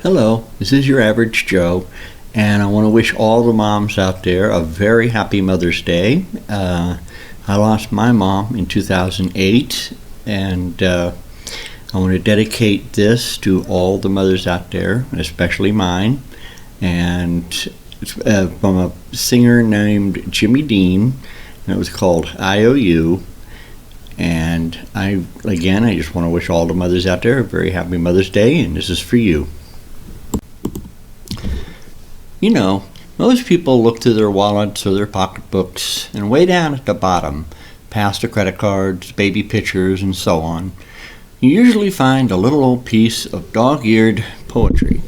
Hello, this is your average Joe, and I want to wish all the moms out there a very happy Mother's Day. I lost my mom in 2008, and I want to dedicate this to all the mothers out there, especially mine. And it's from a singer named Jimmy Dean, and it was called IOU. And I just want to wish all the mothers out there a very happy Mother's Day, and this is for you. You know, most people look through their wallets or their pocketbooks, and way down at the bottom, past the credit cards, baby pictures, and so on, you usually find a little old piece of dog-eared poetry.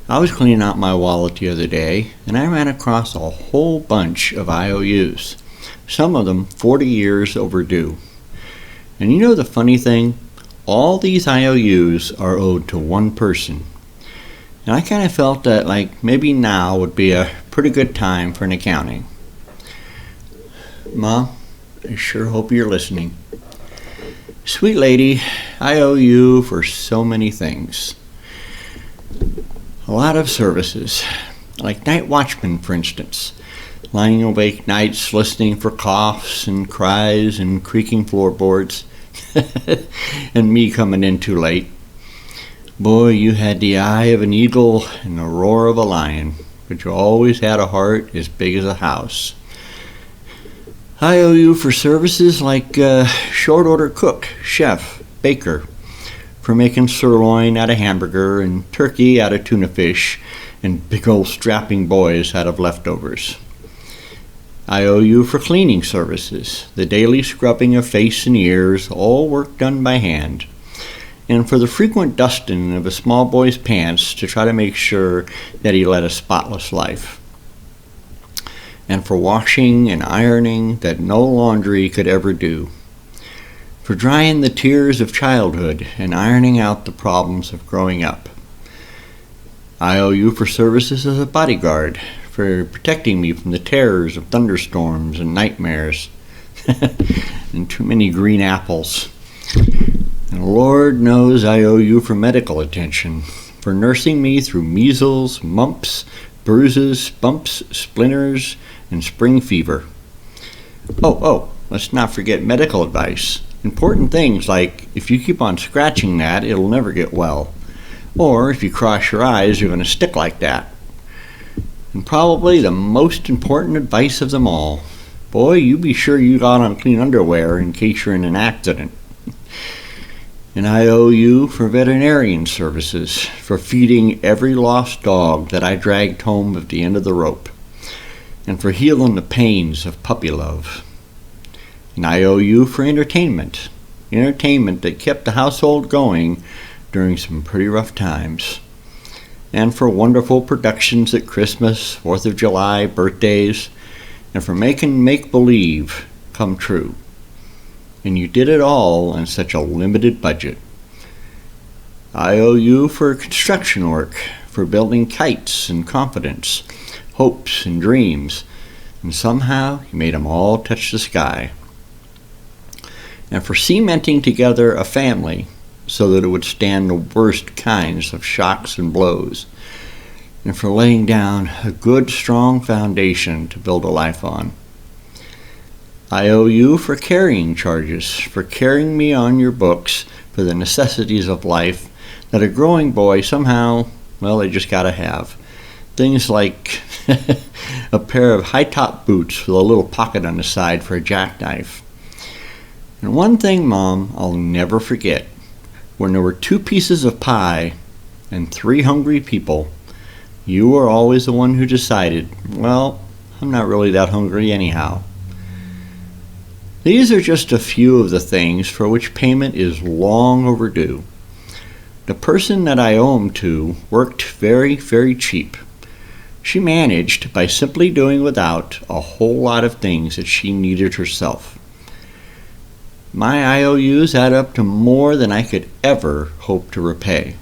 I was cleaning out my wallet the other day, and I ran across a whole bunch of IOUs, some of them 40 years overdue. And you know the funny thing? All these IOUs are owed to one person. And I kind of felt that maybe now would be a pretty good time for an accounting. Mom, I sure hope you're listening. Sweet lady, I owe you for so many things. A lot of services, like night watchman, for instance, lying awake nights listening for coughs and cries and creaking floorboards, and me coming in too late. Boy, you had the eye of an eagle and the roar of a lion, but you always had a heart as big as a house. I owe you for services like short order cook, chef, baker, for making sirloin out of hamburger and turkey out of tuna fish and big old strapping boys out of leftovers. I owe you for cleaning services, the daily scrubbing of face and ears, all work done by hand, and for the frequent dusting of a small boy's pants to try to make sure that he led a spotless life, and for washing and ironing that no laundry could ever do, for drying the tears of childhood and ironing out the problems of growing up. I owe you for services as a bodyguard, for protecting me from the terrors of thunderstorms and nightmares, and too many green apples. And Lord knows I owe you for medical attention, for nursing me through measles, mumps, bruises, bumps, splinters, and spring fever. Let's not forget medical advice. Important things like, if you keep on scratching that, it'll never get well. Or if you cross your eyes, you're going to stick like that. And probably the most important advice of them all, boy, you be sure you got on clean underwear in case you're in an accident. And I owe you for veterinarian services, for feeding every lost dog that I dragged home at the end of the rope, and for healing the pains of puppy love. And I owe you for entertainment that kept the household going during some pretty rough times, and for wonderful productions at Christmas, 4th of July, birthdays, and for making make-believe come true. And you did it all on such a limited budget. I owe you for construction work, for building kites and confidence, hopes and dreams, and somehow you made them all touch the sky. And for cementing together a family so that it would stand the worst kinds of shocks and blows, and for laying down a good, strong foundation to build a life on. I owe you for carrying charges, for carrying me on your books for the necessities of life that a growing boy somehow, they just gotta have. Things like a pair of high-top boots with a little pocket on the side for a jackknife. And one thing, Mom, I'll never forget. When there were 2 pieces of pie and 3 hungry people, you were always the one who decided, I'm not really that hungry anyhow. These are just a few of the things for which payment is long overdue. The person that I owe them to worked very, very cheap. She managed by simply doing without a whole lot of things that she needed herself. My IOUs add up to more than I could ever hope to repay.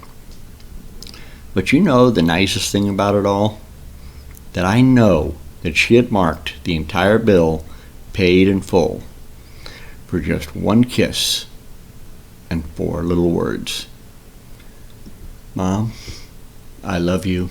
But you know the nicest thing about it all? That I know that she had marked the entire bill paid in full, for just one kiss and 4 little words. Mom, I love you.